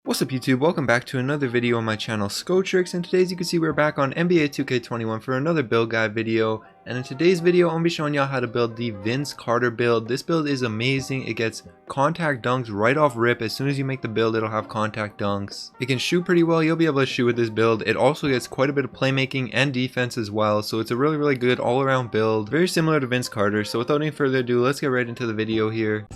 What's up YouTube, welcome back to another video on my channel Skotrix, and today as you can see we're back on NBA 2K21 for another build guide video. And in today's video I'm going to be showing y'all how to build the Vince Carter build. This build is amazing. It gets contact dunks right off rip. As soon as you make the build it'll have contact dunks. It can shoot pretty well, you'll be able to shoot with this build. It also gets quite a bit of playmaking and defense as well, so it's a really good all around build. Very similar to Vince Carter, so without any further ado let's get right into the video here.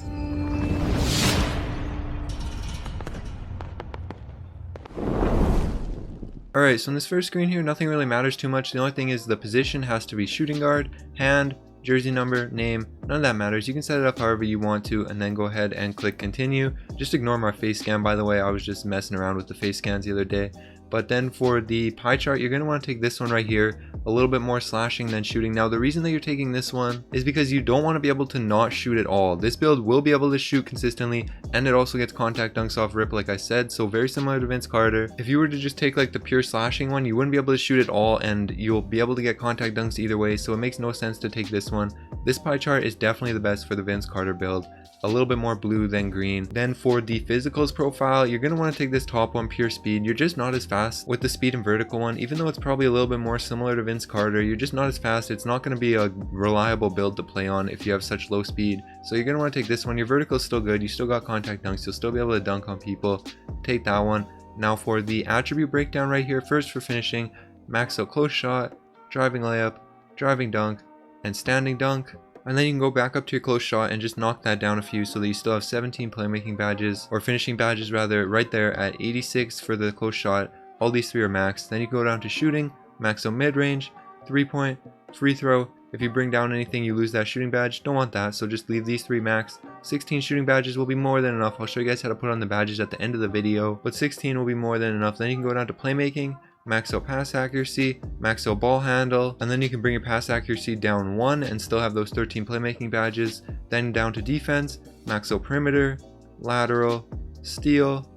Alright, so in this first screen here, nothing really matters too much. The only thing is the position has to be shooting guard, hand, jersey number, name, none of that matters. You can set it up however you want to and then go ahead and click continue. Just ignore my face scan, by the way. I was just messing around with the face scans the other day. But then for the pie chart, you're going to want to take this one right here, a little bit more slashing than shooting. Now the reason that you're taking this one is because you don't want to be able to not shoot at all. This build will be able to shoot consistently, and it also gets contact dunks off rip like I said, so very similar to Vince Carter. If you were to just take like the pure slashing one, you wouldn't be able to shoot at all and you'll be able to get contact dunks either way, so it makes no sense to take this one. This pie chart is definitely the best for the Vince Carter build. A little bit more blue than green. Then for the physicals profile, you're going to want to take this top one, pure speed. You're just not as fast with the speed and vertical one, even though it's probably a little bit more similar to Vince Carter. You're just not as fast. It's not going to be a reliable build to play on if you have such low speed, so you're going to want to take this one. Your vertical is still good, you still got contact dunks, you'll still be able to dunk on people. Take that one. Now for the attribute breakdown right here, first for finishing, max out close shot, driving layup, driving dunk, and standing dunk. And then you can go back up to your close shot and just knock that down a few so that you still have 17 playmaking badges, or finishing badges rather, right there at 86 for the close shot. All these three are maxed. Then you go down to shooting, max out mid-range, 3-point, free throw. If you bring down anything you lose that shooting badge, don't want that, so just leave these three maxed. 16 shooting badges will be more than enough. I'll show you guys how to put on the badges at the end of the video, but 16 will be more than enough. Then you can go down to playmaking, max out pass accuracy, max out ball handle, and then you can bring your pass accuracy down 1 and still have those 13 playmaking badges. Then down to defense, max out perimeter, lateral, steal,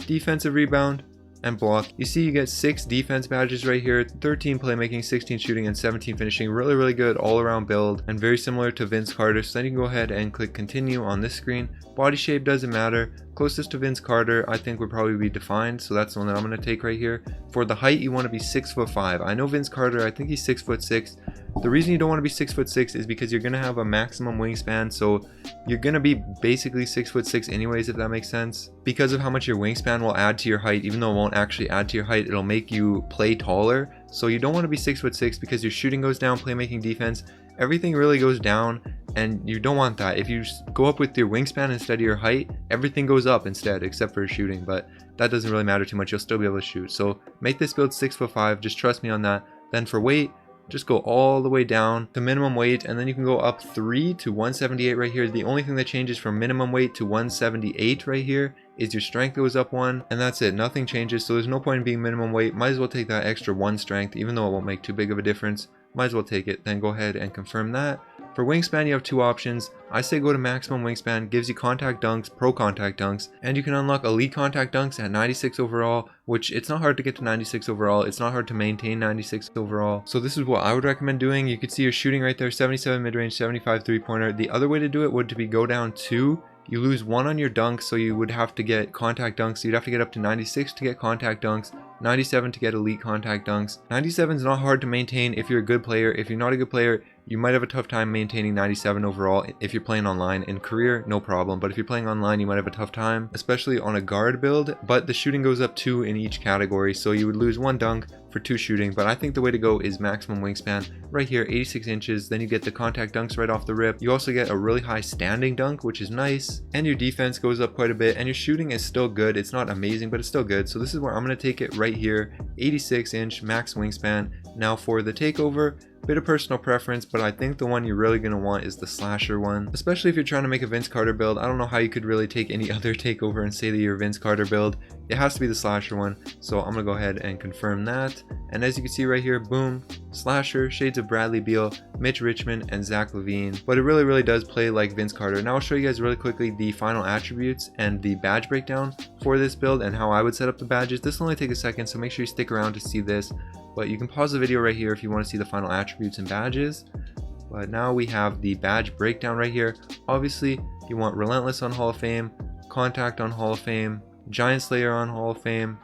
defensive rebound, and block. You see you get 6 defense badges right here, 13 playmaking, 16 shooting, and 17 finishing. Really good all around build and very similar to Vince Carter. So then you can go ahead and click continue on this screen. Body shape doesn't matter. Closest to Vince Carter I think would probably be defined, so that's the one that I'm going to take right here. For the height you want to be 6'5". I know Vince Carter, I think he's 6'6". The reason you don't want to be 6'6" is because you're going to have a maximum wingspan, so you're going to be basically 6'6" anyways, if that makes sense. Because of how much your wingspan will add to your height, even though it won't actually add to your height, it'll make you play taller. So you don't want to be 6'6" because your shooting goes down, playmaking, defense, everything really goes down, and you don't want that. If you go up with your wingspan instead of your height, everything goes up instead except for shooting, but that doesn't really matter too much. You'll still be able to shoot. So make this build 6'5", just trust me on that. Then for weight, just go all the way down to minimum weight, and then you can go up 3 to 178 right here. The only thing that changes from minimum weight to 178 right here is your strength goes up 1, and that's it. Nothing changes, so there's no point in being minimum weight. Might as well take that extra 1 strength, even though it won't make too big of a difference. Might as well take it. Then go ahead and confirm that. For wingspan you have 2 options. I say go to maximum wingspan, gives you contact dunks, pro contact dunks, and you can unlock elite contact dunks at 96 overall, which it's not hard to get to 96 overall. It's not hard to maintain 96 overall. So this is what I would recommend doing. You can see your shooting right there, 77 mid-range, 75 three-pointer. The other way to do it would be go down 2. You lose 1 on your dunks, so you would have to get contact dunks. So you'd have to get up to 96 to get contact dunks, 97 to get elite contact dunks. 97 is not hard to maintain if you're a good player. If you're not a good player, you might have a tough time maintaining 97 overall if you're playing online. In career, no problem, but if you're playing online you might have a tough time, especially on a guard build. But the shooting goes up 2 in each category, so you would lose 1 dunk for 2 shooting. But I think the way to go is maximum wingspan right here, 86 inches. Then you get the contact dunks right off the rip. You also get a really high standing dunk, which is nice, and your defense goes up quite a bit, and your shooting is still good. It's not amazing, but it's still good. So this is where I'm going to take it right here, 86 inch max wingspan. Now for the takeover, bit of personal preference, but I think the one you're really going to want is the slasher one, especially if you're trying to make a Vince Carter build. I don't know how you could really take any other takeover and say that you're a Vince Carter build. It has to be the slasher one, so I'm going to go ahead and confirm that. And as you can see right here, boom, slasher, shades of Bradley Beal, Mitch Richmond, and Zach LaVine. But it really does play like Vince Carter. Now I'll show you guys really quickly the final attributes and the badge breakdown for this build and how I would set up the badges. This will only take a second, so make sure you stick around to see this. But you can pause the video right here if you want to see the final attributes and badges. But now we have the badge breakdown right here. Obviously, you want Relentless on Hall of Fame, Contact on Hall of Fame, Giant Slayer on Hall of Fame,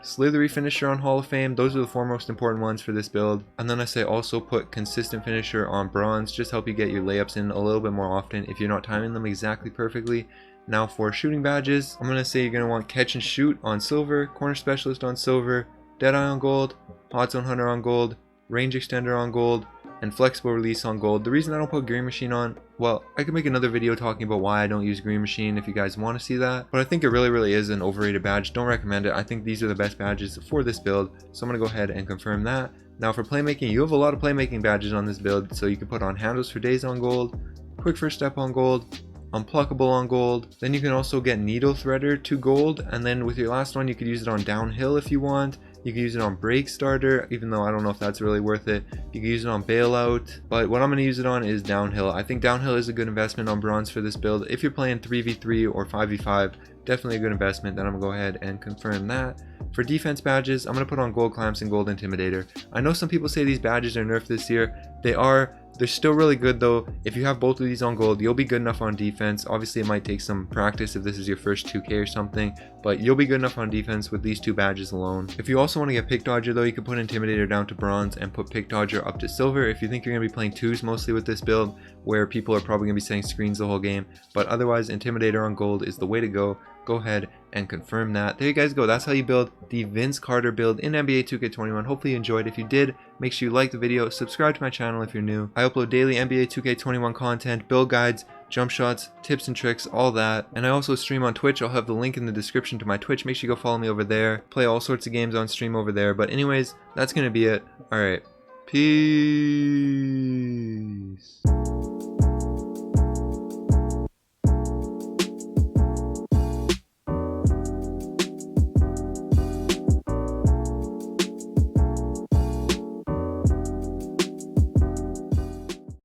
Slithery Finisher on Hall of Fame. Those are the four most important ones for this build. And then I say also put Consistent Finisher on Bronze, just help you get your layups in a little bit more often if you're not timing them exactly perfectly. Now for shooting badges, I'm going to say you're going to want Catch and Shoot on Silver, Corner Specialist on Silver, Deadeye on Gold, Hot Zone Hunter on Gold, Range Extender on Gold, and Flexible Release on Gold. The reason I don't put Green Machine on, well, I could make another video talking about why I don't use Green Machine if you guys want to see that, but I think it really is an overrated badge. Don't recommend it. I think these are the best badges for this build, so I'm going to go ahead and confirm that. Now for playmaking, you have a lot of playmaking badges on this build, so you can put on Handles for Days on Gold, Quick First Step on Gold, Unpluckable on Gold. Then you can also get Needle Threader to Gold, and then with your last one you could use it on Downhill if you want. You can use it on Break Starter, even though I don't know if that's really worth it. You can use it on Bailout, but what I'm going to use it on is Downhill. I think Downhill is a good investment on Bronze for this build. If you're playing 3v3 or 5v5, definitely a good investment. Then I'm going to go ahead and confirm that. For defense badges, I'm going to put on Gold Clamps and Gold Intimidator. I know some people say these badges are nerfed this year. They're still really good though. If you have both of these on gold, you'll be good enough on defense. Obviously it might take some practice if this is your first 2K or something, but you'll be good enough on defense with these two badges alone. If you also want to get Pick Dodger though, you can put Intimidator down to Bronze and put Pick Dodger up to Silver if you think you're going to be playing twos mostly with this build, where people are probably going to be setting screens the whole game. But otherwise, Intimidator on gold is the way to go. Go ahead and confirm that. There you guys go. That's how you build the Vince Carter build in NBA 2K21. Hopefully you enjoyed. If you did, make sure you like the video, subscribe to my channel if you're new. I upload daily NBA 2K21 content, build guides, jump shots, tips and tricks, all that. And I also stream on Twitch. I'll have the link in the description to my Twitch. Make sure you go follow me over there. Play all sorts of games on stream over there. But anyways, that's going to be it. Alright. Peace.